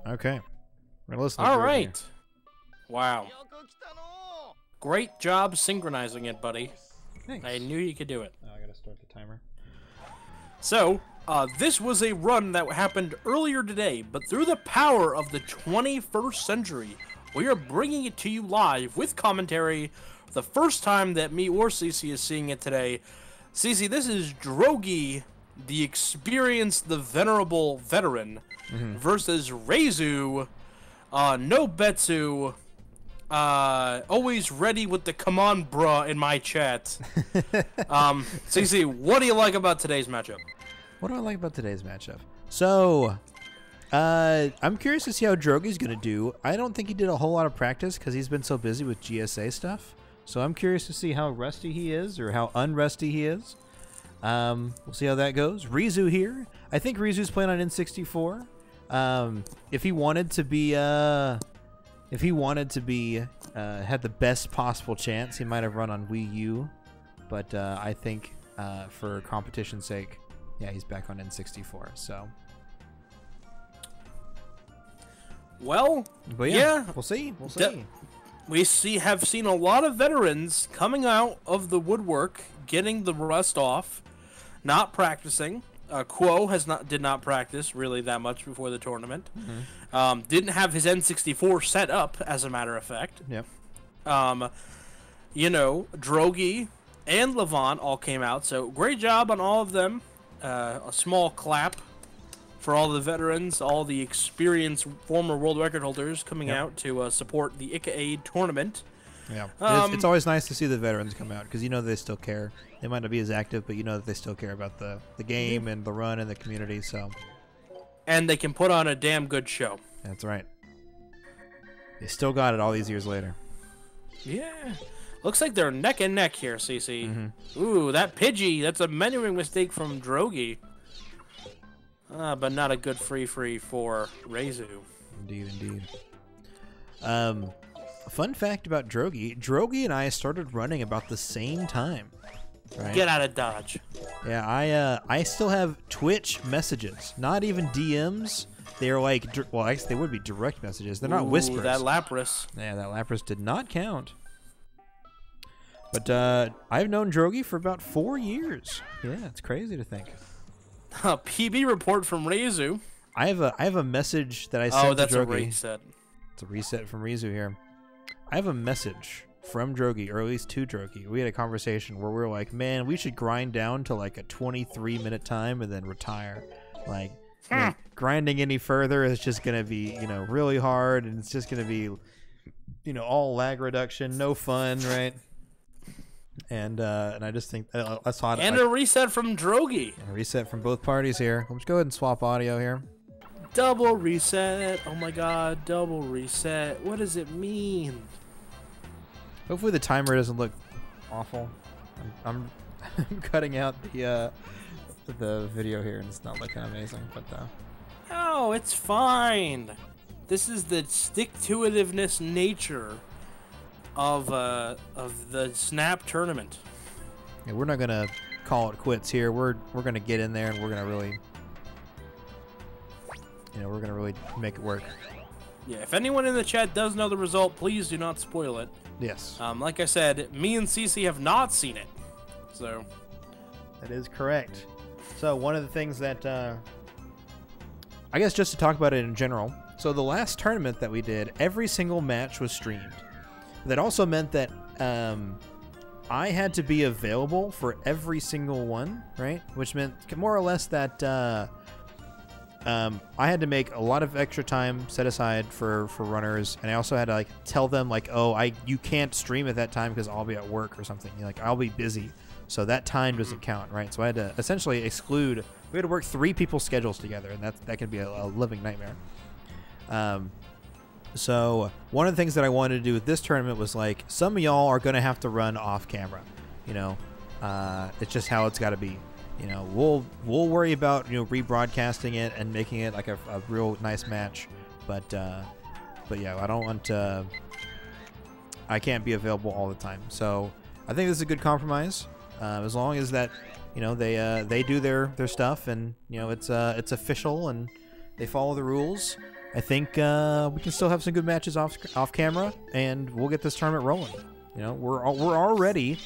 Okay. We're gonna listen to All Drogie right. here. Wow. Great job synchronizing it, buddy. Thanks. I knew you could do it. Oh, I gotta start the timer. So, this was a run that happened earlier today, but through the power of the 21st century, we are bringing it to you live with commentary. The first time that me or Cece is seeing it today. Cece, this is Drogie, the experienced, the venerable veteran, versus Reizu, no Betsu, always ready with the come on bruh in my chat. Cece, what do you like about today's matchup? What do I like about today's matchup? So, I'm curious to see how Drogie's going to do. I don't think he did a whole lot of practice because he's been so busy with GSA stuff. So I'm curious to see how rusty he is or how unrusty he is. We'll see how that goes. Reizu here. I think Rizu's playing on N64. If he wanted to be, had the best possible chance, he might have run on Wii U. But I think for competition's sake, yeah, he's back on N64. So. Well, But yeah, we'll see. We'll see. We have seen a lot of veterans coming out of the woodwork, getting the rust off, not practicing. Quo did not practice really that much before the tournament. Didn't have his N64 set up, as a matter of fact. Yep. You know, Drogie and Levant all came out, so great job on all of them. A small clap for all the veterans, all the experienced former world record holders coming out to support the Ika-Aid tournament. Yeah, it's always nice to see the veterans come out because you know they still care. They might not be as active, but you know that they still care about the game and the run and the community. So, and they can put on a damn good show. That's right. They still got it all these years later. Yeah, looks like they're neck and neck here, CC. Ooh, that Pidgey, that's a menuing mistake from Drogie. But not a good free for Reizu. Indeed. Fun fact about Drogie and I started running about the same time. Right? Get out of Dodge. Yeah, I still have Twitch messages, not even DMs. They're like, well, actually, they would be direct messages. They're not whispers. That Lapras. Yeah, that Lapras did not count. But I've known Drogie for about 4 years. Yeah, it's crazy to think. PB report from Reizu. I have a message that I sent to Drogie. Oh, that's a reset. It's a reset from Reizu here. I have a message from Drogie, or at least to Drogie. We had a conversation where we were like, man, we should grind down to like a 23-minute time and then retire. Like, grinding any further is just going to be, really hard, and it's just going to be, all lag reduction, no fun, right? And I just think that's hot. And a reset from Drogie. A reset from both parties here. Let's go ahead and swap audio here. Double reset. Oh my god, double reset. What does it mean? Hopefully the timer doesn't look awful. I'm cutting out the video here, and it's not looking amazing. But oh, it's fine. This is the stick-to-itiveness nature of the Snap tournament. Yeah, we're not gonna call it quits here. We're gonna get in there, and we're gonna really, make it work. Yeah, if anyone in the chat does know the result, please do not spoil it. Yes. Like I said, me and Cece have not seen it, so. That is correct. So one of the things that, I guess just to talk about it in general. So the last tournament that we did, every single match was streamed. That also meant that I had to be available for every single one, right? Which meant more or less that I had to make a lot of extra time set aside for runners, and I also had to tell them you can't stream at that time because I'll be at work or something. I'll be busy, so that time doesn't count, right? So I had to essentially exclude. We had to work 3 people's schedules together, and that can be a living nightmare. So one of the things that I wanted to do with this tournament was some of y'all are going to have to run off camera. It's just how it's got to be. We'll worry about rebroadcasting it and making it a real nice match. But yeah, I don't want to. I can't be available all the time. So I think this is a good compromise. As long as that you know, they do their stuff, and you know it's official, and they follow the rules. I think we can still have some good matches off camera, and we'll get this tournament rolling. You know, we're already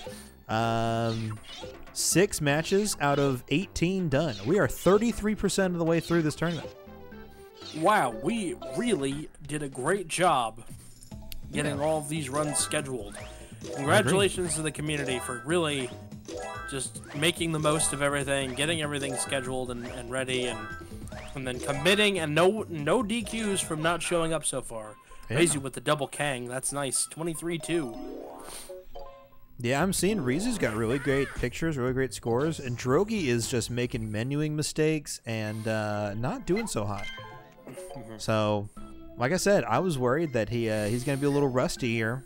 6 matches out of 18 done. We are 33% of the way through this tournament. Wow, we really did a great job getting all of these runs scheduled. Congratulations to the community for really just making the most of everything, getting everything scheduled and ready, and then committing, and no DQs from not showing up so far. Yeah. Reizu with the double Kang, that's nice. 23-2. Yeah, I'm seeing Reizu's got really great pictures, really great scores, and Drogie is just making menuing mistakes and not doing so hot. So, like I said, I was worried that he's going to be a little rusty here,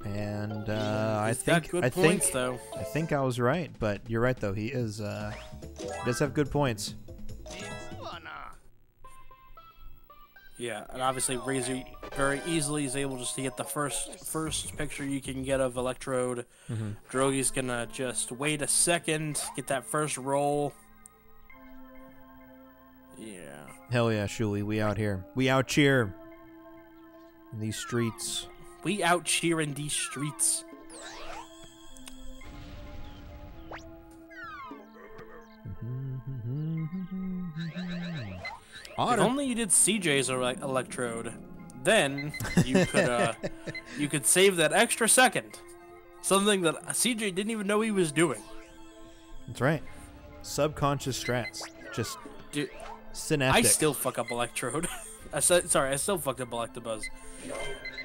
and I think I was right. But you're right though. He does have good points. Yeah, and obviously Reizu very easily is able just to get the first picture you can get of Electrode. Drogie's gonna just wait a second, get that first roll. Yeah. Hell yeah, Shuli, we out here. We out cheer in these streets. We out cheer in these streets. If only you did CJ's Electrode, then you could save that extra second. Something that CJ didn't even know he was doing. That's right. Subconscious strats. Just Dude, synaptic. I still fuck up Electrode. I still fucked up Electabuzz.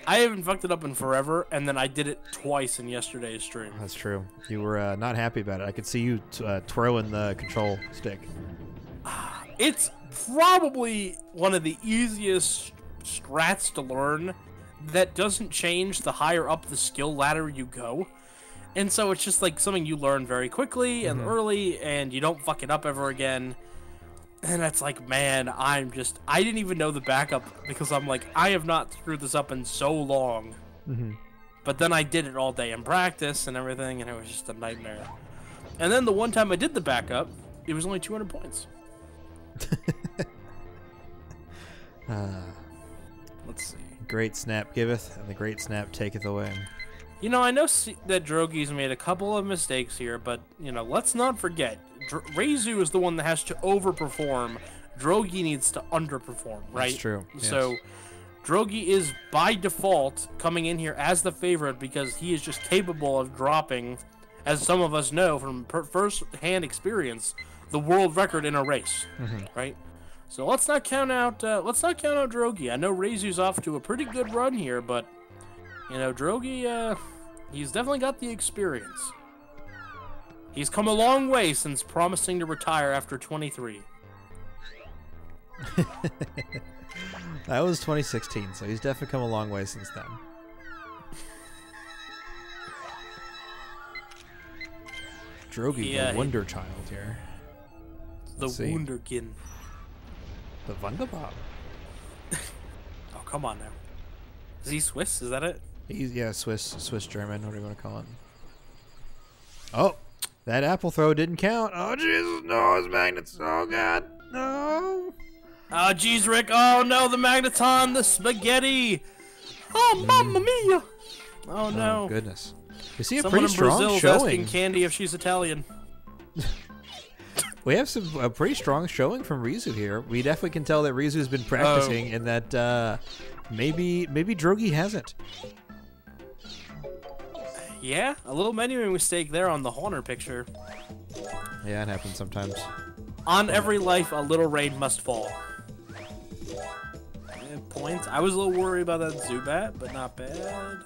I haven't fucked it up in forever, and then I did it twice in yesterday's stream. That's true. You were not happy about it. I could see you twirling the control stick. It's probably one of the easiest strats to learn that doesn't change the higher up the skill ladder you go. And so it's just like something you learn very quickly and early, and you don't fuck it up ever again. And it's like, man, I didn't even know the backup, because I'm like, I have not screwed this up in so long. But then I did it all day in practice and everything, and it was just a nightmare. And then the one time I did the backup, it was only 200 points. Let's see. Great snap giveth, and the great snap taketh away. You know, I know that Drogie's made a couple of mistakes here, but, you know, let's not forget, Reizu is the one that has to overperform. Drogie needs to underperform, right? That's true. Yes. So, Drogie is, by default, coming in here as the favorite because he is just capable of dropping, as some of us know from first-hand experience, the world record in a race, right? So let's not count out Drogie. I know Reizu's off to a pretty good run here, but you know, Drogie, he's definitely got the experience. He's come a long way since promising to retire after 23. That was 2016, so he's definitely come a long way since then. Drogie, the Wonder Child here. The Wunderkind. The Wunderbob. Oh, come on now. Is he Swiss? Is that it? He's, Swiss German, what do you want to call it? Oh, that apple throw didn't count. Oh, Jesus, no, his magnets. Oh, God, no. Oh, jeez, Rick. Oh, no, the Magneton, the spaghetti. Oh, Mamma Mia. Oh, no. Oh, goodness. You see a Someone pretty in strong Brazil's showing. asking Candy if she's Italian. We have a pretty strong showing from Reizu here. We definitely can tell that Reizu's been practicing, and that maybe Drogie hasn't. Yeah, a little menuing mistake there on the Horner picture. Yeah, it happens sometimes. On every life, a little rain must fall. Points. I was a little worried about that Zubat, but not bad.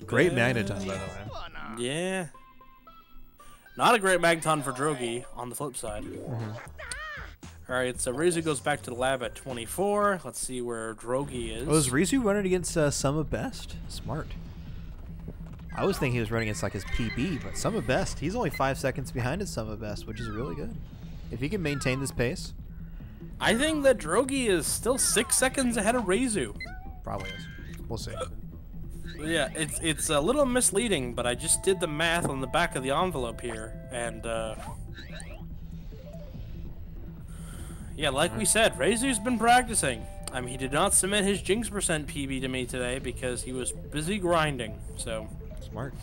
Great Magneton, by the way. Yeah. Not a great Magneton for Drogie on the flip side. Alright, so Reizu goes back to the lab at 24. Let's see where Drogie is. Oh, is Reizu running against Sum of Best? Smart. I was thinking he was running against like his PB, but Sum of Best, he's only 5 seconds behind his Sum of Best, which is really good. If he can maintain this pace. I think that Drogie is still 6 seconds ahead of Reizu. Probably is. We'll see. Yeah, it's a little misleading, but I just did the math on the back of the envelope here, and yeah, like we said, Reizu's been practicing. I mean, he did not submit his Jinx percent PB to me today because he was busy grinding. So Smart.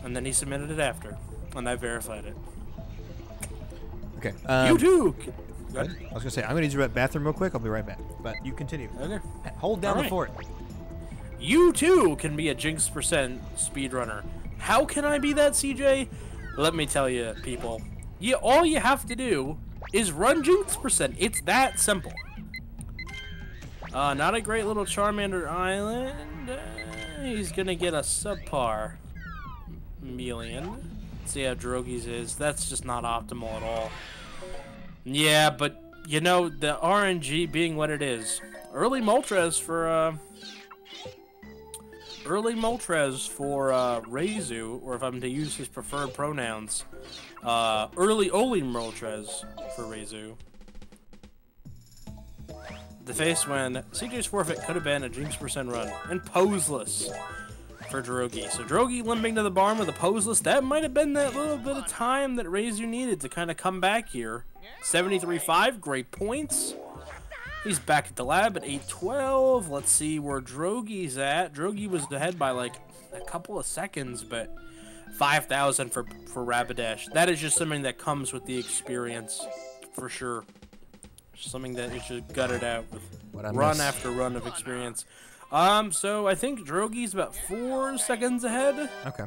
and then he submitted it after, and I verified it. Okay. You too. I was gonna say I'm gonna use the bathroom real quick. I'll be right back. But you continue. Okay. Hold down the Alright. fort. You too can be a Jinx percent speedrunner. How can I be that, CJ? Let me tell you, people. All you have to do is run Jinx percent. It's that simple. Not a great little Charmander Island. He's gonna get a subpar million. Let's see how Drogie's is. That's just not optimal at all. Yeah, but you know, the RNG being what it is. Early Moltres for Reizu, or if I'm to use his preferred pronouns, early Oli Moltres for Reizu. The face when CJ's forfeit could have been a Jinx percent run, and poseless for Drogie. So Drogie limping to the barn with a poseless, that might have been that little bit of time that Reizu needed to kind of come back here. 73.5, great points. He's back at the lab at 812. Let's see where Drogie's at. Drogie was ahead by like a couple of seconds, but 5,000 for Rapidash. That is just something that comes with the experience, for sure. Something that you should gut it out with run after run of experience. So I think Drogie's about 4 seconds ahead. Okay.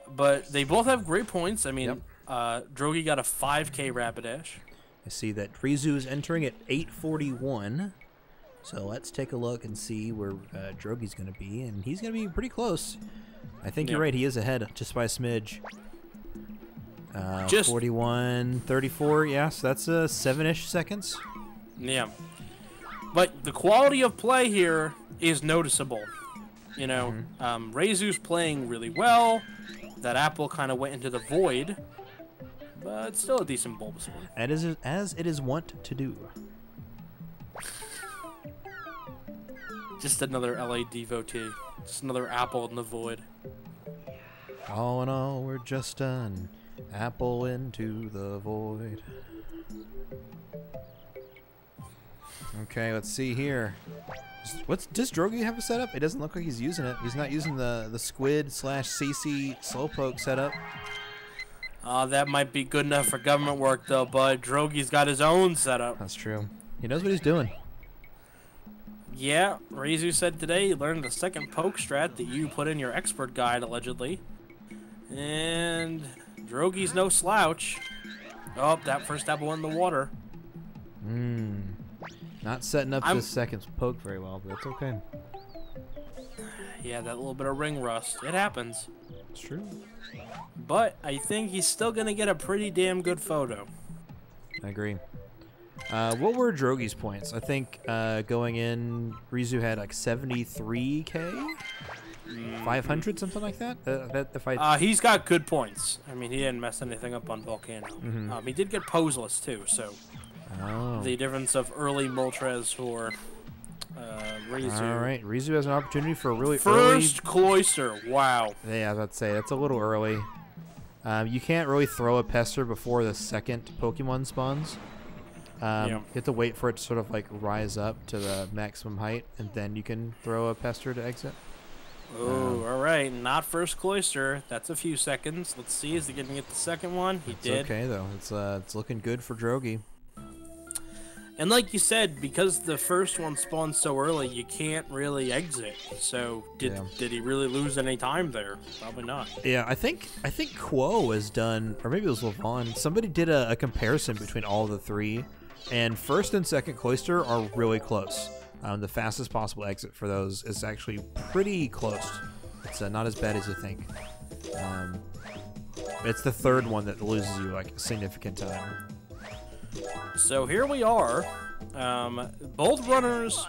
But they both have great points. I mean, Yep. Drogie got a 5K Rapidash. I see that Reizu is entering at 841. So let's take a look and see where Drogie's going to be. And he's going to be pretty close. I think you're right. He is ahead just by a smidge. 41, 34. Yeah, so that's 7-ish seconds. Yeah. But the quality of play here is noticeable. You know, Reizu's playing really well. That apple kind of went into the void. But still a decent Bulbasaur. As it is wont to do. Just another LA devotee. Just another apple in the void. All in all, we're just an apple into the void. Okay, let's see here. Does Drogie have a setup? It doesn't look like he's using it. He's not using the squid / CC slowpoke setup. That might be good enough for government work, though, bud. Drogie's got his own setup. That's true. He knows what he's doing. Yeah, Reizu said today he learned the second poke strat that you put in your expert guide, allegedly. And Drogie's no slouch. Oh, that first apple went in the water. Not setting up this second poke very well, but that's okay. Yeah, that little bit of ring rust. It happens. It's true. But I think he's still going to get a pretty damn good photo. I agree. What were Drogie's points? I think going in, Reizu had like 73k? 500, something like that? He's got good points. I mean, he didn't mess anything up on Volcano. He did get poseless, too, so... The difference of early Moltres for Reizu. Alright, Reizu has an opportunity for a really First Cloyster, wow. Yeah, I was about to say, that's a little early. You can't really throw a Pester before the second Pokemon spawns. You have to wait for it to sort of like rise up to the maximum height, and then you can throw a Pester to exit. Oh, alright, not first Cloyster. That's a few seconds. Let's see, is he going to get the second one? He did. Okay, though. It's looking good for Drogie. And like you said, because the first one spawned so early, you can't really exit. So did he really lose any time there? Probably not. Yeah, I think Quo has done, or maybe it was Levon. Somebody did a comparison between all the three, and first and second Cloyster are really close. The fastest possible exit for those is actually pretty close. It's not as bad as you think. It's the third one that loses you like significant time. So here we are. Both runners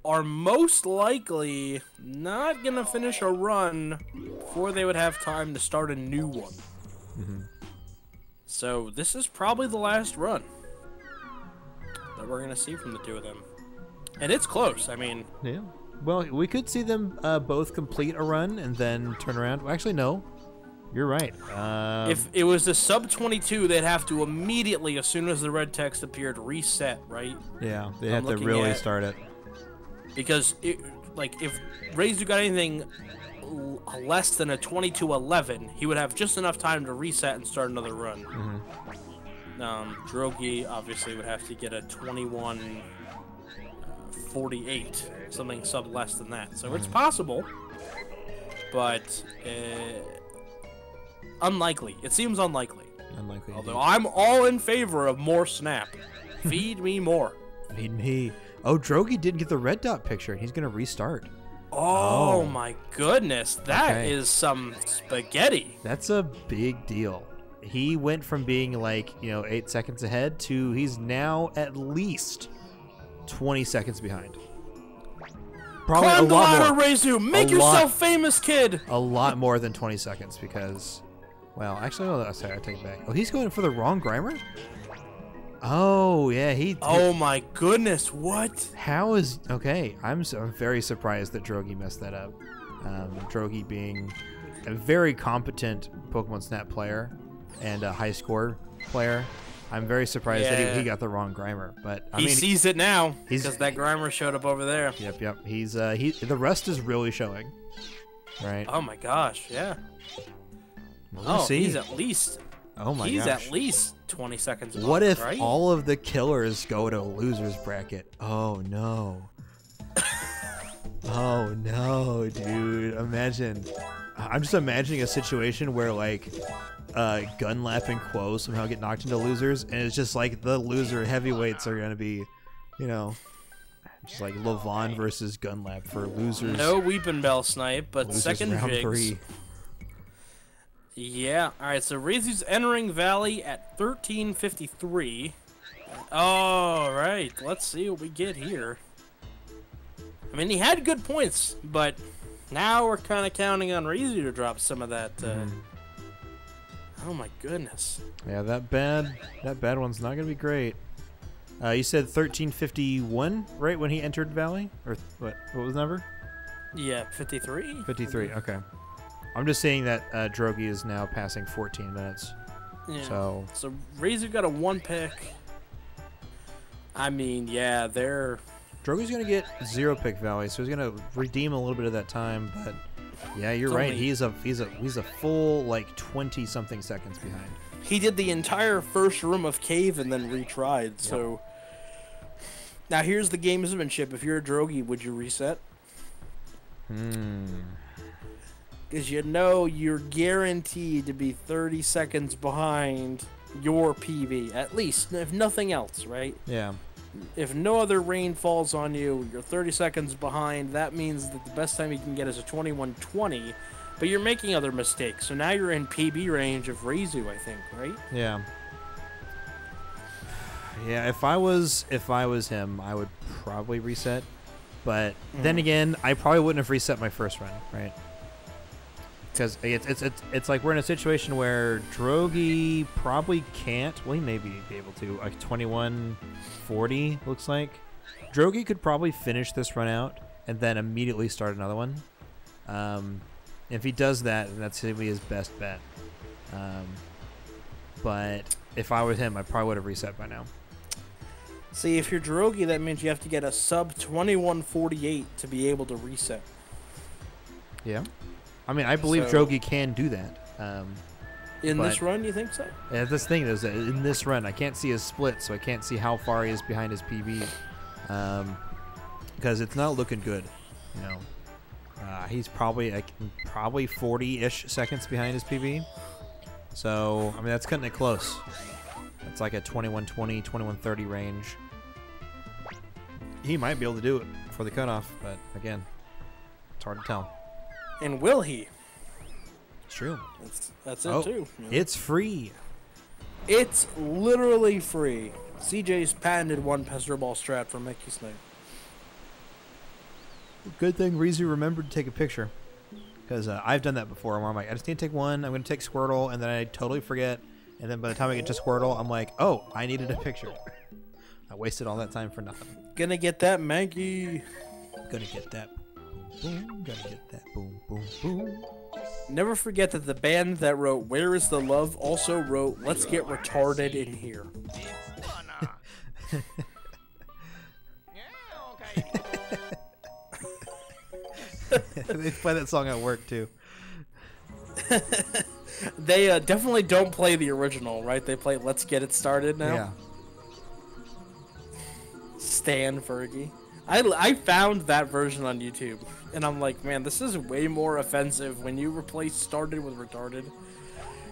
are most likely not going to finish a run before they would have time to start a new one. So this is probably the last run that we're going to see from the two of them. And it's close. I mean, Well, we could see them both complete a run and then turn around. Well, actually, no. You're right. If it was the sub 22, they'd have to immediately, as soon as the red text appeared, reset, right? Yeah, they have to really start it. Because, if Reizu got anything less than a 22-11, he would have just enough time to reset and start another run. Drogie obviously would have to get a 21-48, something sub less than that. So it's possible, but unlikely. It seems unlikely. Unlikely. Although I'm all in favor of more snap. Feed me more. Feed me. Oh, Drogie didn't get the red dot picture. He's gonna restart. Oh my goodness, that is some spaghetti. That's a big deal. He went from being 8 seconds ahead to he's now at least 20 seconds behind. Probably Climb a lot more. Reizu. Make yourself famous, kid. A lot more than 20 seconds because, well, actually, no, sorry, I take it back. Oh, he's going for the wrong Grimer? Oh, yeah, Oh my goodness, what? How is... Okay, I'm very surprised that Drogie messed that up. Drogie being a very competent Pokemon Snap player and a high score player. I'm very surprised that he got the wrong Grimer, but I mean, sees it now because that Grimer showed up over there. Yep. He's the rest is really showing, right? Oh my gosh, yeah. See. He's at least. Oh my gosh. He's at least 20 seconds. What if all of the killers go to losers bracket? Oh no. Oh no, dude! Imagine. I'm just imagining a situation where Gunlap and Quo somehow get knocked into losers, and it's just like the loser heavyweights are gonna be, just like Levon versus Gunlap for losers. No Weeping Bell snipe, but losers second round jigs. 3. Yeah. All right. So Reizu's entering Valley at 13:53. All right. Let's see what we get here. I mean, he had good points, but now we're kind of counting on Reizu to drop some of that. Oh my goodness. Yeah, that bad one's not gonna be great. You said 13:51, right, when he entered Valley, or what? What was the number? Yeah, 53. 53. Okay. I'm just saying that Drogie is now passing 14 minutes. Yeah. So Reizu got a 1 pick. I mean, yeah, they're. Drogie's gonna get 0 pick Valley, so he's gonna redeem a little bit of that time. But yeah, you're right. He's a full 20 something seconds behind. He did the entire first room of Cave and then retried. So now here's the gamesmanship. If you're a Drogie, would you reset? Because you're guaranteed to be 30 seconds behind your PB, at least, if nothing else, right? Yeah. If no other rain falls on you, you're 30 seconds behind. That means that the best time you can get is a 21:20, but you're making other mistakes. So now you're in PB range of Reizu, I think, right? Yeah. Yeah, if I was him, I would probably reset. But then again, I probably wouldn't have reset my first run, right? Because it's like we're in a situation where Drogie probably can't. Well, he may be able to. Like 21:40 looks like. Drogie could probably finish this run out and then immediately start another one. If he does that, then that's gonna be his best bet. But if I was him, I probably would have reset by now. See, if you're Drogie, that means you have to get a sub 21:48 to be able to reset. Yeah. I mean, I believe Drogie can do that. In this run, you think so? Yeah, this thing is that in this run, I can't see his split, so I can't see how far he is behind his PB. Because it's not looking good. He's probably 40-ish seconds behind his PB. So, I mean, that's cutting it close. It's like a 21:20, 21:30 range. He might be able to do it for the cutoff, but again, it's hard to tell. And will he? It's true. That's it too. It's free. It's literally free. CJ's patented one Pester Ball strat for Mickey Snipe. Good thing Reizu remembered to take a picture. Because I've done that before where I'm like, I just need to take one, I'm going to take Squirtle, and then I totally forget. And then by the time I get to Squirtle, I'm like, oh, I needed a picture. I wasted all that time for nothing. Gonna get that Maggie. Gonna get that boom. Gotta get that boom, boom, boom. Never forget that the band that wrote Where Is the Love also wrote Let's Get Retarded in Here. They play that song at work too. They definitely don't play the original, right? They play Let's Get It Started now. Yeah. Stan Fergie. I found that version on YouTube, and I'm like, man, this is way more offensive when you replace started with retarded.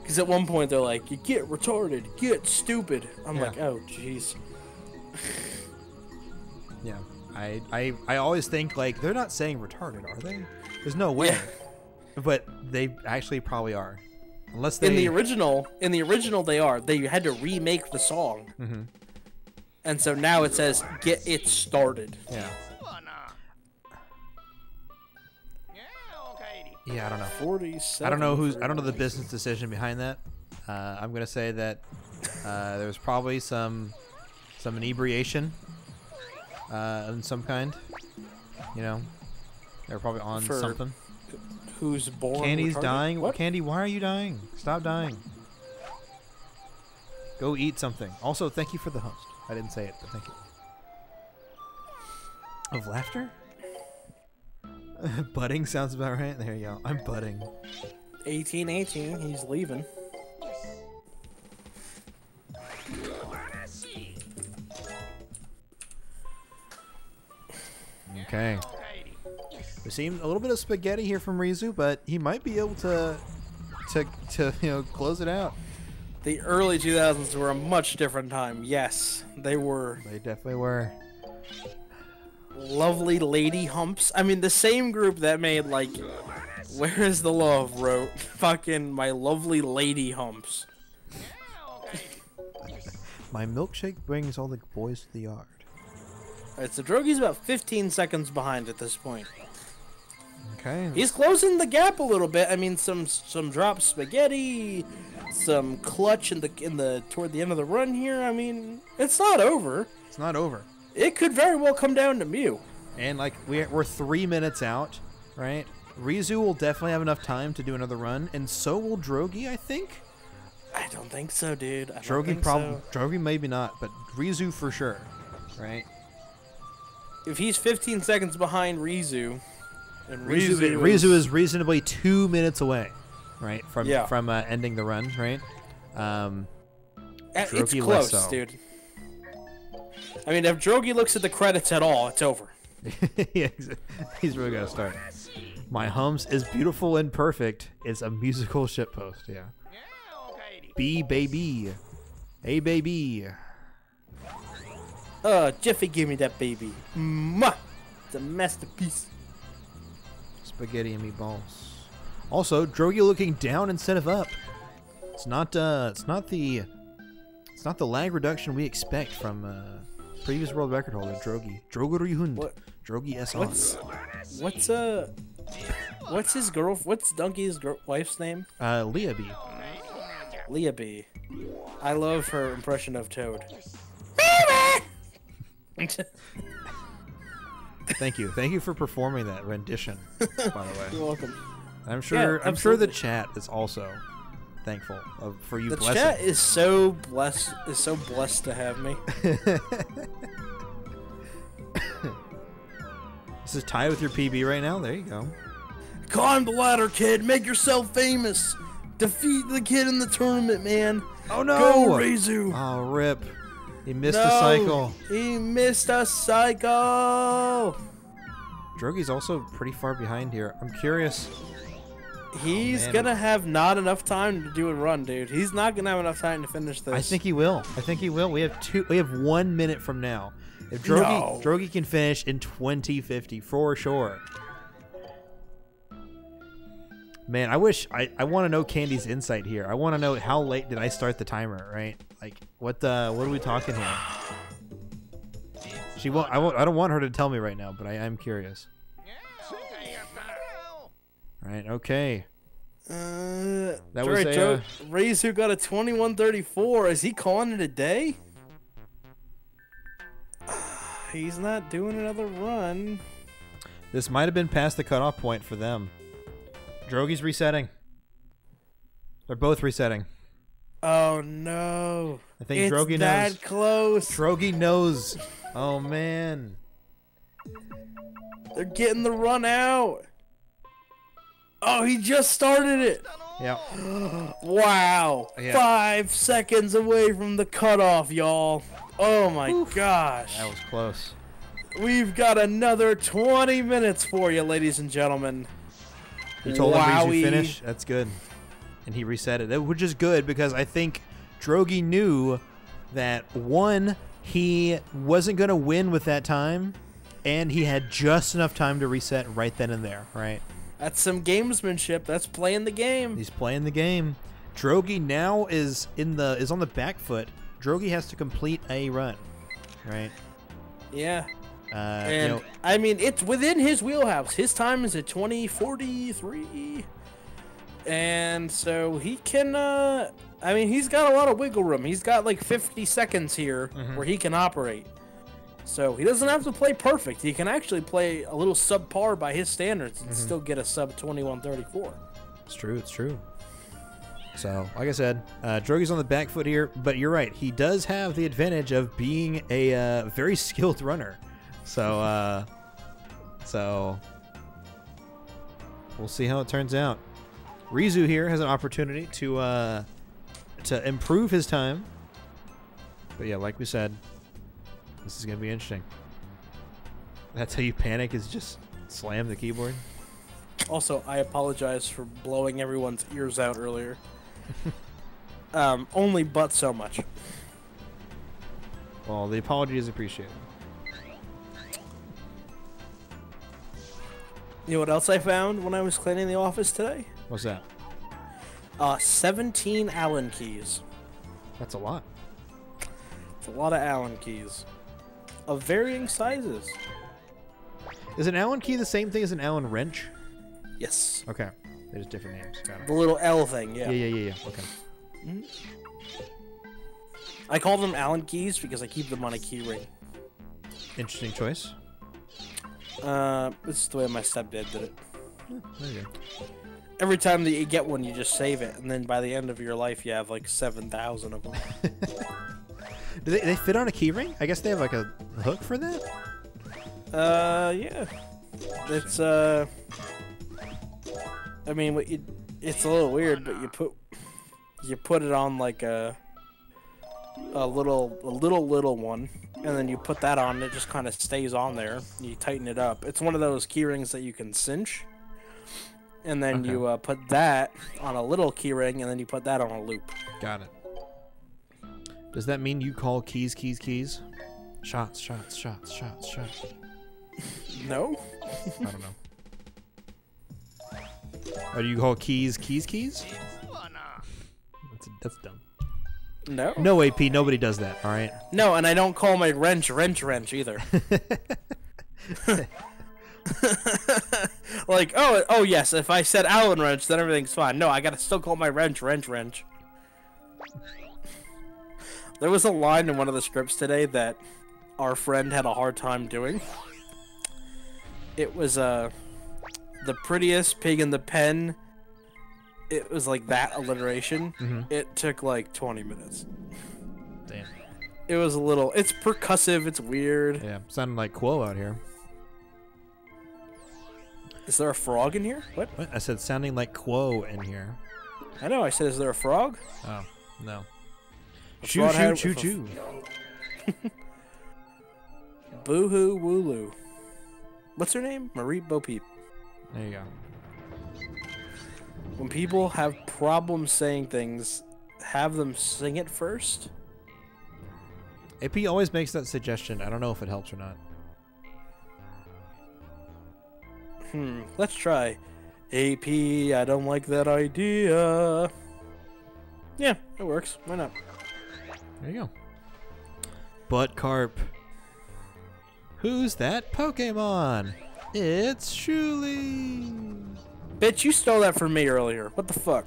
Because at one point they're like, you get retarded, get stupid. I'm like, oh, jeez. Yeah. I always think, like, they're not saying retarded, are they? There's no way. Yeah. But they actually probably are. Unless they... In the original they are. They had to remake the song. Mm-hmm. And so now it says, get it started. Yeah. Yeah, I don't know. 47. I don't know the business decision behind that. I'm gonna say that there was probably some inebriation in some kind. You know, they were probably on something. Who's born? Candy's retarded? dying. What? Candy, why are you dying? Stop dying. Go eat something. Also, thank you for the host. I didn't say it, but thank you. Of laughter? Budding sounds about right. There you go. I'm budding. 1818. He's leaving. Okay. We seen a little bit of spaghetti here from Reizu, but he might be able to close it out. The early 2000s were a much different time. Yes, they were. They definitely were. Lovely Lady Humps. I mean, the same group that made, like, Where Is the Love wrote fucking My Lovely Lady Humps. My milkshake brings all the boys to the yard. Alright, so Drogie's about 15 seconds behind at this point. Okay. He's closing the gap a little bit. I mean, some drop spaghetti, some clutch toward the end of the run here. I mean, it's not over. It's not over. It could very well come down to Mew. And like we're 3 minutes out, right? Reizu will definitely have enough time to do another run, and so will Drogie, I think. I don't think so, dude. Drogie maybe not, but Reizu for sure, right? If he's 15 seconds behind Reizu, and Reizu is reasonably 2 minutes away, right, from ending the run, right? It's close, dude. I mean, if Drogie looks at the credits at all, it's over. Yeah, he's really got to start. My Humps is beautiful and perfect. It's a musical shitpost, yeah. B baby. Hey baby. Jeffy, give me that baby. Mwah! It's a masterpiece. Spaghetti and meatballs. Also, Drogie looking down instead of up. It's not the lag reduction we expect from previous world record holder Drogie. Drogie SR. What's Donkey's wife's name? Leah B. Leah B. I love her impression of Toad. Thank you for performing that rendition, by the way. You're welcome. I'm sure the chat is also thankful for you. The chat is so blessed to have me. This is tied with your PB right now. There you go. Climb the ladder, kid. Make yourself famous. Defeat the kid in the tournament, man. Oh no! Go, Reizu. Oh, rip. He missed a cycle. He missed a cycle. Drogie's also pretty far behind here. I'm curious. He's gonna have not enough time to do a run, dude. He's not gonna have enough time to finish this. I think he will. We have 1 minute from now. If Drogie can finish in 2050 for sure. Man, I wish I want to know Candy's insight here. I want to know how late did I start the timer, right? Like what are we talking here? She won't. I don't want her to tell me right now, but I am curious. Right. Okay. That was right, Reizu got a 21:34. Is he calling it a day? He's not doing another run. This might have been past the cutoff point for them. Drogie's resetting. They're both resetting. Oh no! I think it's Drogie that knows. Close. Drogie knows. Oh man. They're getting the run out. Oh, he just started it. Yeah. Wow. Yeah. 5 seconds away from the cutoff, y'all. Oh my gosh. That was close. We've got another 20 minutes for you, ladies and gentlemen. You told him Reizu finish. That's good. And he reset it, which is good because I think Drogie knew that, one, he wasn't going to win with that time, and he had just enough time to reset right then and there, right? That's some gamesmanship. That's playing the game. He's playing the game. Drogie now is on the back foot. Drogie has to complete a run, right? Yeah. And I mean, it's within his wheelhouse. His time is at 20:43. And so he can, I mean, he's got a lot of wiggle room. He's got like 50 seconds here where he can operate. So he doesn't have to play perfect. He can actually play a little subpar by his standards and still get a sub 21:34. It's true. It's true. So, like I said, Drogie's on the back foot here, but you're right. He does have the advantage of being a very skilled runner. So we'll see how it turns out. Reizu here has an opportunity to improve his time. But yeah, like we said, this is going to be interesting. That's how you panic, is just slam the keyboard. Also, I apologize for blowing everyone's ears out earlier. Only but so much. Well, the apology is appreciated. You know what else I found when I was cleaning the office today? What's that? 17 Allen keys. That's a lot. It's a lot of Allen keys. Of varying sizes. Is an Allen key the same thing as an Allen wrench? Yes. Okay. They're just different names. Got it. The little L thing, yeah. Yeah. Okay. I call them Allen keys because I keep them on a key ring. Interesting choice. This is the way my stepdad did it. There you go. Every time that you get one, you just save it, and then by the end of your life, you have like 7,000 of them. Do they fit on a key ring? I guess they have like a hook for that? Yeah. It's, I mean, it's a little weird, but you put it on like a little one, and then you put that on, and it just kind of stays on there. You tighten it up. It's one of those key rings that you can cinch, and then you put that on a little key ring, and then you put that on a loop. Got it. Does that mean you call keys? Shots. No. I don't know. Or do you call keys? That's dumb. No. No, AP. Nobody does that. All right. No, and I don't call my wrench either. Like, oh yes, if I said Allen wrench, then everything's fine. No, I gotta still call my wrench. There was a line in one of the scripts today that our friend had a hard time doing. It was the prettiest pig in the pen. It was like that alliteration. It took like 20 minutes. Damn. It was it's percussive, it's weird. Yeah, sounding like Quo out here. Is there a frog in here? What? I said sounding like Quo in here. I know, I said, is there a frog? Oh, no. Choo. Boo-hoo Wooloo. What's her name? Marie Bo Peep. There you go. When people have problems saying things, have them sing it first. AP always makes that suggestion. I don't know if it helps or not. Let's try. AP, I don't like that idea. Yeah, it works. Why not? There you go. Butt Carp. Who's that Pokemon? It's Shuli. Bitch, you stole that from me earlier. What the fuck?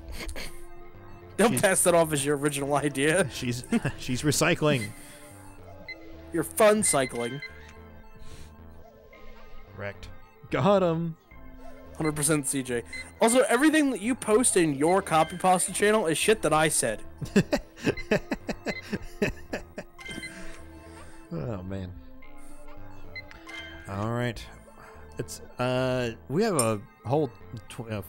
Don't pass that off as your original idea. She's recycling. You're fun cycling. Wrecked. Got him. 100% CJ. Also, everything that you post in your copy pasta channel is shit that I said. Oh man. All right. It's we have a whole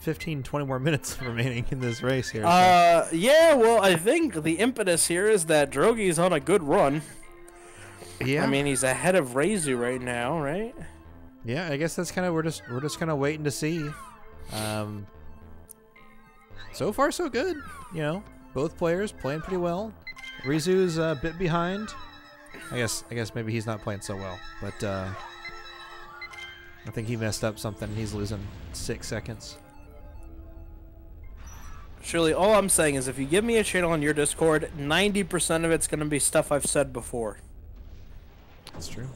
15 20 more minutes remaining in this race here. So. Yeah, well, I think the impetus here is that Drogie's on a good run. Yeah. I mean, he's ahead of Reizu right now, right? Yeah, I guess that's kind of we're just kind of waiting to see. So far so good. You know, both players playing pretty well. Reizu's a bit behind. I guess maybe he's not playing so well, but I think he messed up something. He's losing 6 seconds. Surely, all I'm saying is if you give me a channel on your Discord, 90% of it's going to be stuff I've said before. That's true.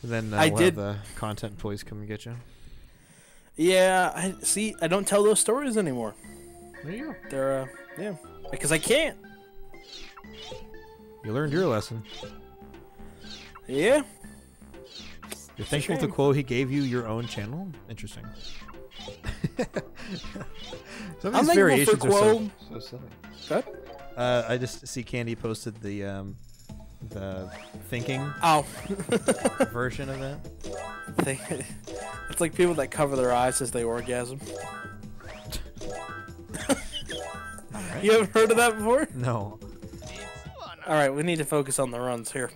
And then I we'll did have the content employees come and get you. Yeah, I don't tell those stories anymore. There you go. They're yeah, because I can't. You learned your lesson. Yeah. You're thankful to Quo he gave you your own channel? Interesting. Some of these variations are so silly. What? I just see Candy posted the thinking version of that. It's like people that cover their eyes as they orgasm. Right. You haven't heard of that before? No. Alright, we need to focus on the runs here.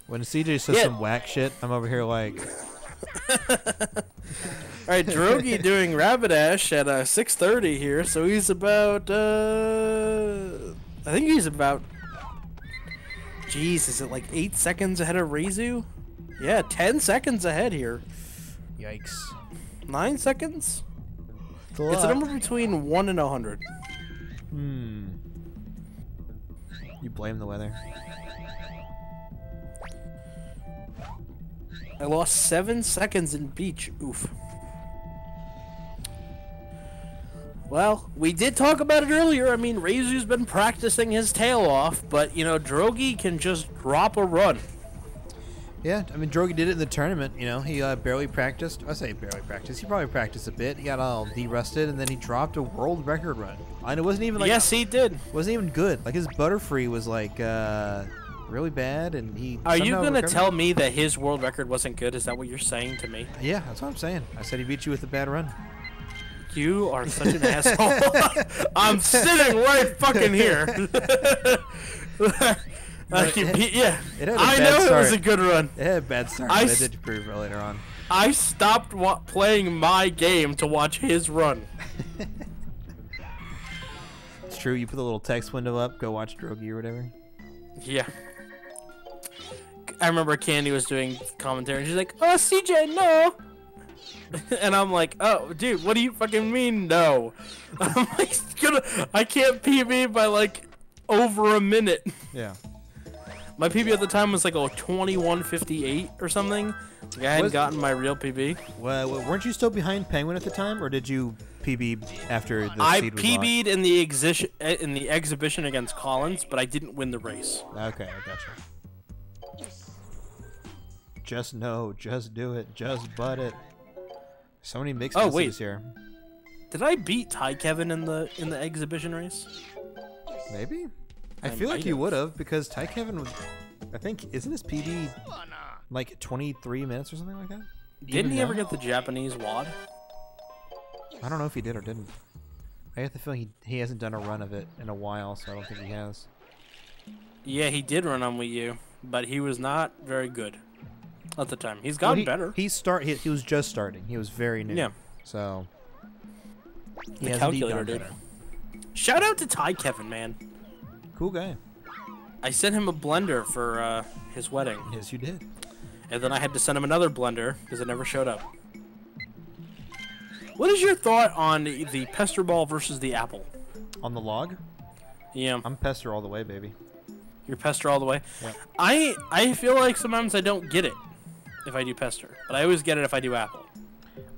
When CJ says some whack shit, I'm over here like... Alright, Drogie doing Rapidash at 6:30 here, so he's about, I think he's about... Jeez, is it like 8 seconds ahead of Reizu? Yeah, 10 seconds ahead here. Yikes. 9 seconds? It's a number between 1 and 100. You blame the weather. I lost 7 seconds in beach. Oof. Well, we did talk about it earlier. I mean, Reizu's been practicing his tail off, but, you know, Drogie can just drop a run. Yeah, I mean, Drogie did it in the tournament, you know. He barely practiced. I say barely practiced. He probably practiced a bit. He got all de-rusted, and then he dropped a world record run. And it wasn't even like... Yes, he did. Wasn't even good. Like, his Butterfree was, like, really bad, and he... Are you going to tell me that his world record wasn't good? Is that what you're saying to me? Yeah, that's what I'm saying. I said he beat you with a bad run. You are such an asshole. I'm sitting right fucking here. Yeah, I know it was a good run. It had a bad start, but I did prove it later on. I stopped playing my game to watch his run. It's true. You put the little text window up, go watch Drogie or whatever. Yeah. I remember Candy was doing commentary, and she's like, "Oh, CJ, no." And I'm like, "Oh, dude, what do you fucking mean, no?" I'm like, I can't PB by like over a minute. Yeah. My PB at the time was like 21:58 or something. Like I hadn't gotten my real PB. Well, weren't you still behind Penguin at the time, or did you PB after the seed was PB'd in the exhibition against Collins, but I didn't win the race. Okay, I gotcha. Just know, just do it, just butt it. So many mixed messages here. Did I beat Ty Kevin in the exhibition race? Maybe. I feel like you would have, because Ty Kevin was, I think, isn't his PB like 23 minutes or something like that? Didn't he ever get the Japanese WOD? I don't know if he did or didn't. I have the feeling he hasn't done a run of it in a while, so I don't think he has. Yeah, he did run on Wii U, but he was not very good at the time. He's gotten better. He was just starting. He was very new. Yeah. So he the calculator, dude. Shout out to Ty Kevin, man. Cool guy. I sent him a blender for his wedding. Yes, you did. And then I had to send him another blender because it never showed up. What is your thought on the Pester Ball versus the Apple? On the log? Yeah. I'm Pester all the way, baby. You're Pester all the way? Yep. I feel like sometimes I don't get it if I do Pester, but I always get it if I do Apple.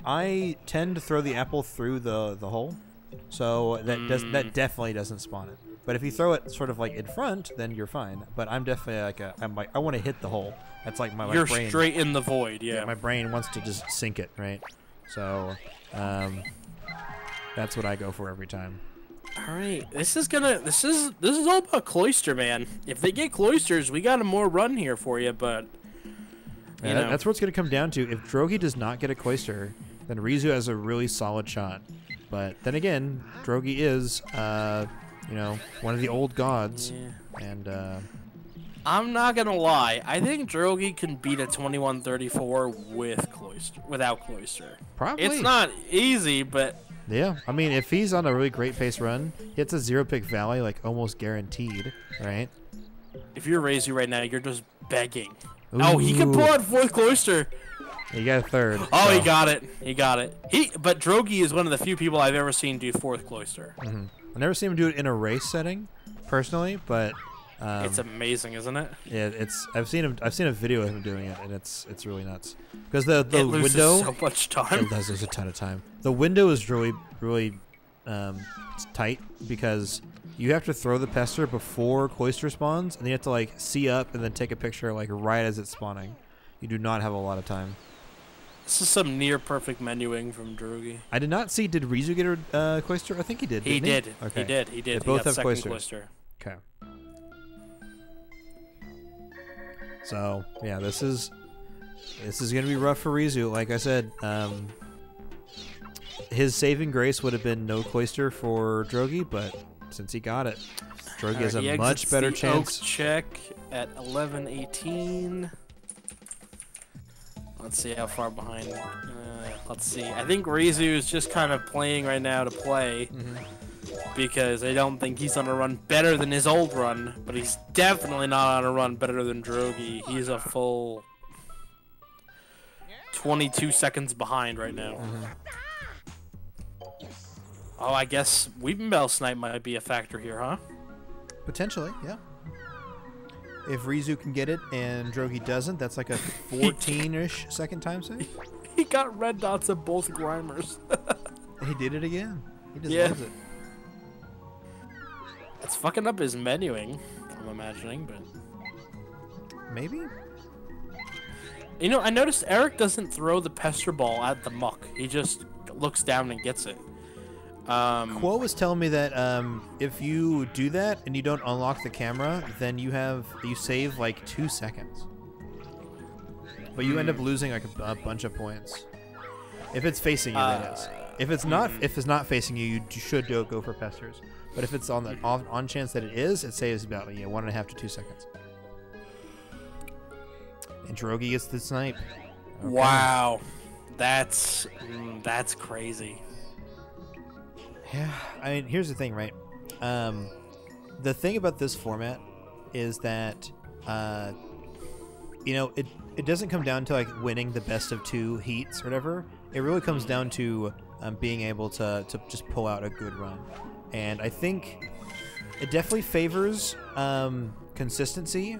I tend to throw the Apple through the hole, so that definitely doesn't spawn it. But if you throw it sort of like in front, then you're fine. But I'm definitely like I want to hit the hole. That's like my You're brain. straight in the void. Yeah. My brain wants to just sink it, right? So, that's what I go for every time. All right, this is all about Cloyster, man. If they get Cloysters, we got a more run here for you. But you know. That's what it's going to come down to. If Drogie does not get a Cloyster, then Reizu has a really solid shot. But then again, Drogie is, one of the old gods, and I'm not gonna lie. I think Drogie can beat a 2134 without Cloyster. Probably. It's not easy, but. Yeah, I mean, if he's on a really great pace run, it's a zero-pick valley, like, almost guaranteed, right? If you're Reizu right now, you're just begging. Ooh. Oh, he can pull out 4th Cloyster. He got a 3rd. Oh, so. He got it. He got it. But Drogie is one of the few people I've ever seen do 4th Cloyster. Mm-hmm. I've never seen him do it in a race setting, personally, but... it's amazing, isn't it? Yeah, I've seen a video of him doing it, and it's really nuts. Because the it loses window so much time. It does lose a ton of time. The window is really tight because you have to throw the pester before Cloyster spawns, and then you have to like see up and then take a picture like right as it's spawning. You do not have a lot of time. This is some near perfect menuing from Drogie. I did not see. Did Reizu get a Cloyster? I think he did. He did. Okay. He did. They both have Cloyster. Okay. So yeah, this is gonna be rough for Reizu. Like I said, his saving grace would have been no Cloyster for Drogie, but since he got it, Drogie has a much better chance. Oak check at 11:18. Let's see how far behind. Let's see. I think Reizu is just kind of playing right now to play. Because I don't think he's on a run better than his old run, but he's definitely not on a run better than Drogie. He's a full 22 seconds behind right now. Oh, I guess Weepinbell Snipe might be a factor here, huh? Potentially, yeah. If Reizu can get it and Drogie doesn't, that's like a 14-ish second time save. He got red dots at both Grimers. He did it again. He just loves it. It's fucking up his menuing, I'm imagining, but... Maybe? You know, I noticed Eric doesn't throw the pester ball at the muck. He just looks down and gets it. Quo was telling me that if you do that and you don't unlock the camera, then you save like 2 seconds. But you end up losing like a bunch of points. If it's facing you, that is. If it's not facing you, you should go for pesters. But if it's on the on chance that it is, it saves about 1.5 to 2 seconds. And Drogie gets the snipe. Okay. Wow, that's crazy. Yeah, I mean, here's the thing, right? The thing about this format is that it doesn't come down to like winning the best of 2 heats or whatever. It really comes down to being able to just pull out a good run. And I think it definitely favors consistency,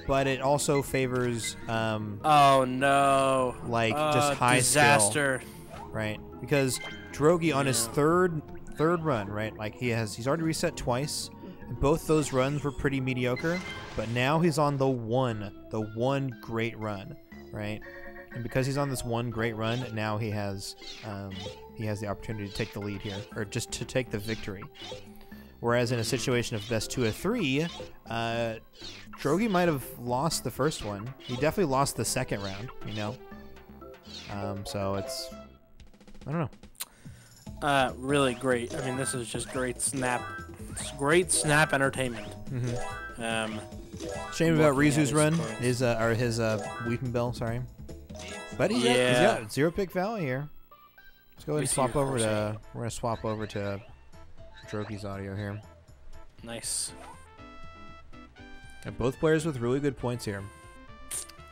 but it also favors oh no, like just high disaster skill, right? Because Drogie on his third run, right? Like he's already reset twice, and both those runs were pretty mediocre. But now he's on the one great run, right? And because he's on this one great run, now he has the opportunity to take the lead here, or just to take the victory. Whereas in a situation of best 2 of 3, Drogie might have lost the first one. He definitely lost the second round, So it's, I don't know. Really great. I mean, this is just great snap. It's great snap entertainment. Shame about Reizu's run, his Weepinbell, sorry. But he's got 0-pick valley here. Let's go ahead and swap over to. We're gonna swap over to Drogie's audio here. Nice. Got both players with really good points here.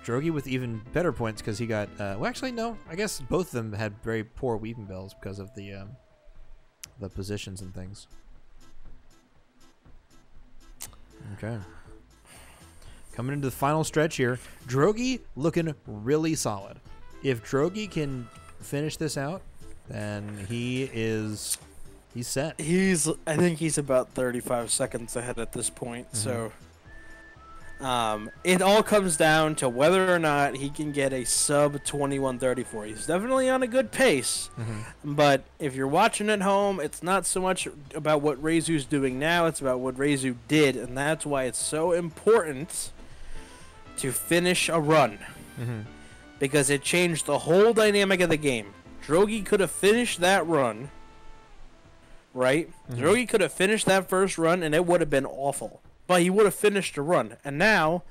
Drogie with even better points because he got. Well, actually, no. I guess both of them had very poor Weepinbells because of the positions and things. Okay. Coming into the final stretch here, Drogie looking really solid. If Drogie can finish this out, then he is He's set. I think he's about 35 seconds ahead at this point. So, it all comes down to whether or not he can get a sub 21:34. He's definitely on a good pace, but if you're watching at home, it's not so much about what Reizu's doing now, it's about what Reizu did, and that's why it's so important to finish a run, because it changed the whole dynamic of the game. Drogie could have finished that run, right? Drogie could have finished that first run, and it would have been awful. But he would have finished the run. And now,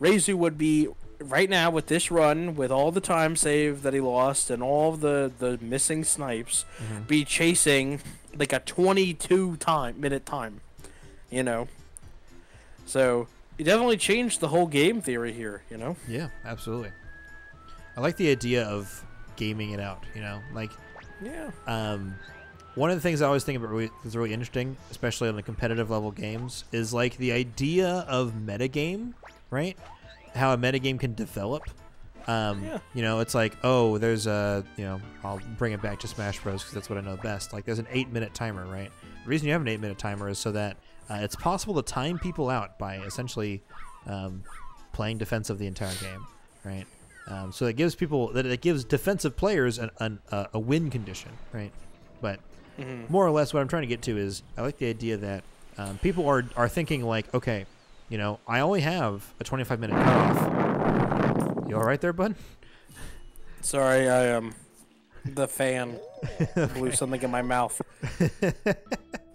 Reizu would be, right now, with this run, with all the time saved that he lost and all the missing snipes, be chasing like a 22-minute time. You know? So, it definitely changed the whole game theory here, you know? Yeah, absolutely. I like the idea of gaming it out, you know? Like, yeah. One of the things I always think about is really interesting, especially on the competitive level games, is like the idea of metagame, right? How a metagame can develop. You know, it's like, oh, there's a, you know, I'll bring it back to Smash Bros. Because that's what I know best. Like, there's an 8-minute timer, right? The reason you have an 8-minute timer is so that it's possible to time people out by essentially playing defensive the entire game, right? So it gives defensive players a win condition, right? But more or less what I'm trying to get to is I like the idea that people are thinking like, okay, you know, I only have a 25-minute cutoff. You all right there, bud? Sorry, the fan blew something in my mouth.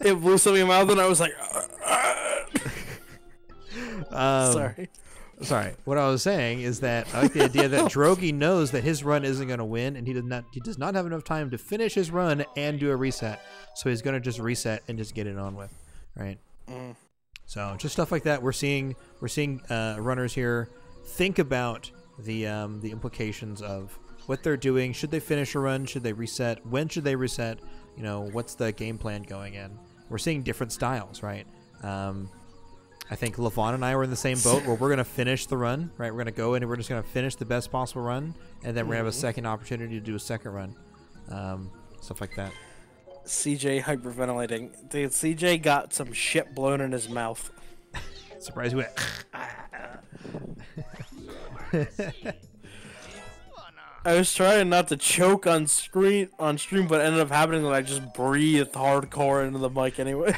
It blew something in my mouth, and I was like, sorry. Sorry. What I was saying is that I like the idea that Drogie knows that his run isn't going to win, and he does not have enough time to finish his run and do a reset. So he's going to just reset and just get it on with, right? So just stuff like that. We're seeing runners here think about the implications of what they're doing. Should they finish a run? Should they reset? When should they reset? You know, what's the game plan going in? We're seeing different styles, right? I think Levon and I were in the same boat where we're going to finish the run, right? We're going to go in and we're just going to finish the best possible run, and then we're going to have a second opportunity to do a second run. Stuff like that. CJ hyperventilating. Dude, CJ got some shit blown in his mouth. Surprise, we I was trying not to choke on stream, but it ended up happening that I just breathed hardcore into the mic anyway.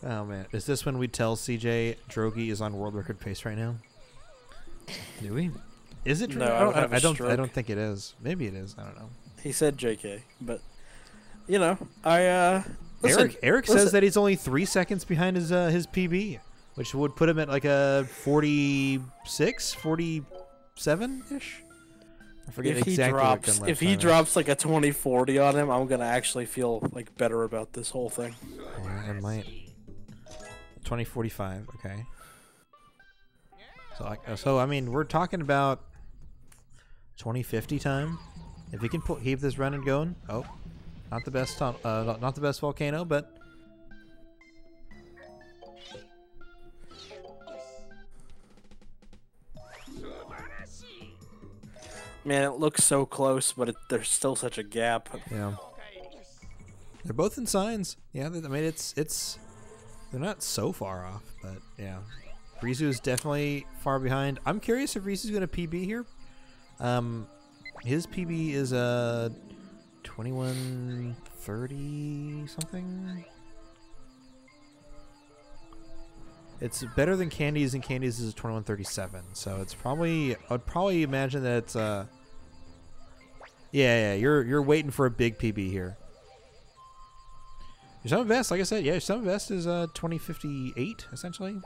Oh man, is this when we tell CJ Drogie is on world record pace right now? Do we? Is it? No, I don't think it is. Maybe it is. I don't know. He said JK, but you know, listen, Eric says that he's only 3 seconds behind his PB, which would put him at like a 46, 47 ish. I forget exactly. If he drops like a 2040 on him, I'm gonna actually feel like better about this whole thing. Yeah, I might. 2045, okay. So I mean, we're talking about 2050 time. If he can keep this running going. Oh, not the best not the best volcano, but man, it looks so close, but there's still such a gap. Yeah, they're both in signs. Yeah, I mean it's. They're not so far off, but yeah. Reizu is definitely far behind. I'm curious if Reizu's going to PB here. His PB is 21:30 something. It's better than Candy's, and Candy's is 21:37. So it's probably, I'd probably imagine that it's yeah, you're waiting for a big PB here. Your sum best, like I said, yeah, your sum best is 2058 essentially.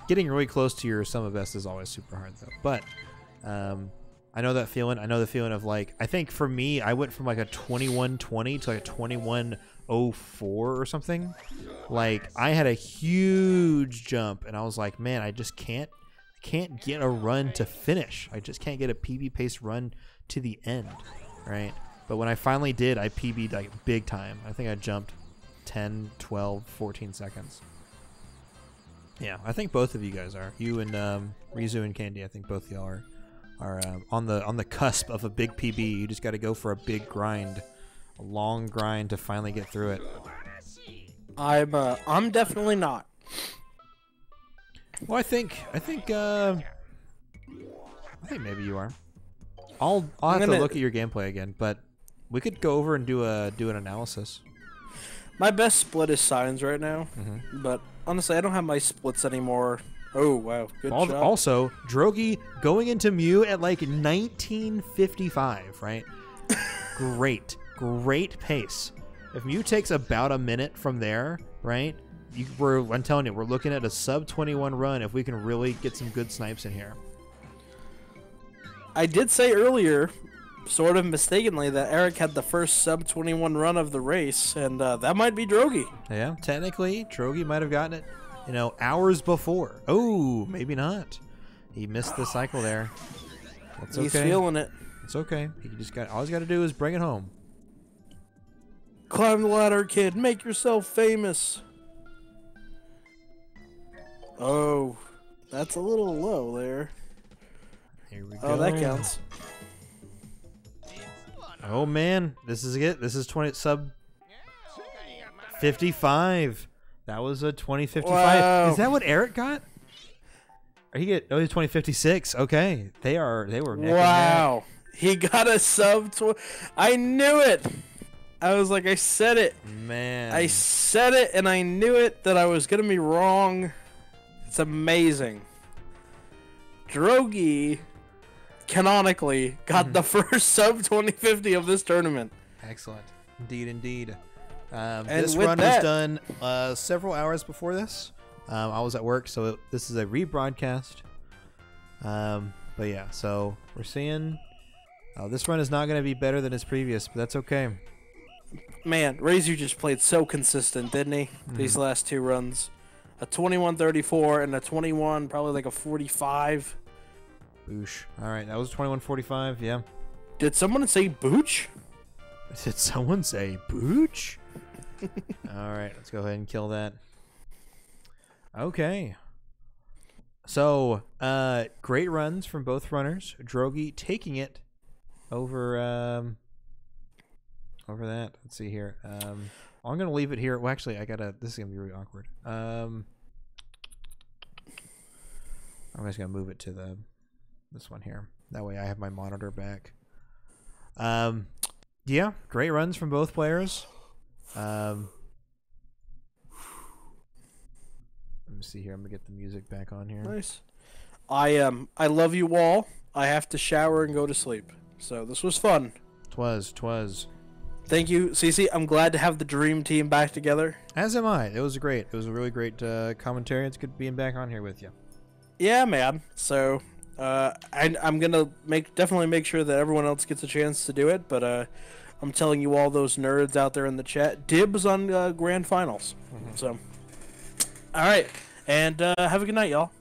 Getting really close to your sum of best is always super hard though. But I know that feeling. I know the feeling of like, I think for me, I went from like a 2120 to like a 2104 or something. Like I had a huge jump, and I was like, man, I just can't get a run to finish. I just can't get a PB pace run to the end. Right, but when I finally did, I PB'd like big time. I think I jumped 10, 12, 14 seconds. Yeah, I think both of you guys are. You and Reizu and Candy, I think both of y'all are on the cusp of a big PB. You just got to go for a big grind, a long grind to finally get through it. I'm definitely not. Well, I think maybe you are. I'll have to look at your gameplay again, but we could go over and do an analysis. My best split is Signs right now, but honestly, I don't have my splits anymore. Oh wow, good shot. Also, Drogie going into Mew at like 1955, right? Great pace. If Mew takes about a minute from there, right? I'm telling you, we're looking at a sub 21 run if we can really get some good snipes in here. I did say earlier, sort of mistakenly, that Eric had the first sub 21 run of the race, and that might be Drogie. Yeah, technically, Drogie might have gotten it, hours before. Oh, maybe not. He missed the cycle there. That's okay. He's feeling it. It's okay. All he's got to do is bring it home. Climb the ladder, kid. Make yourself famous. Oh, that's a little low there. Here we go. Oh, that counts. Oh man, this is it. This is 20 sub 55. That was a 2055. Wow. Is that what Eric got? Or he's 2056. Okay, they were neck and neck. He got a sub 20. I knew it. I was like, I said it. Man, I said it, and I knew it that I was gonna be wrong. It's amazing. Drogie canonically got the first sub 2050 of this tournament. Excellent. Indeed. This run was done several hours before this. I was at work, so this is a rebroadcast. But yeah, so we're seeing this run is not going to be better than his previous, but that's okay. Man, Reizu just played so consistent, didn't he? These last two runs. A 21-34 and a 21, probably like a 45. Boosh. All right, that was 21-45, yeah. Did someone say booch? Did someone say booch? All right, let's go ahead and kill that. Okay. So, great runs from both runners. Drogie taking it over that. Let's see here. I'm gonna leave it here. Well, actually, this is gonna be really awkward. I'm just gonna move it to this one here. That way, I have my monitor back. Yeah, great runs from both players. Let me see here. I'm gonna get the music back on here. Nice. I love you all. I have to shower and go to sleep. So this was fun. Twas. Thank you, Cece. I'm glad to have the dream team back together. As am I. It was great. It was a really great commentary. It's good being back on here with you. Yeah, man. So I'm gonna definitely make sure that everyone else gets a chance to do it. But I'm telling you all those nerds out there in the chat, dibs on grand finals. So, all right, and have a good night, y'all.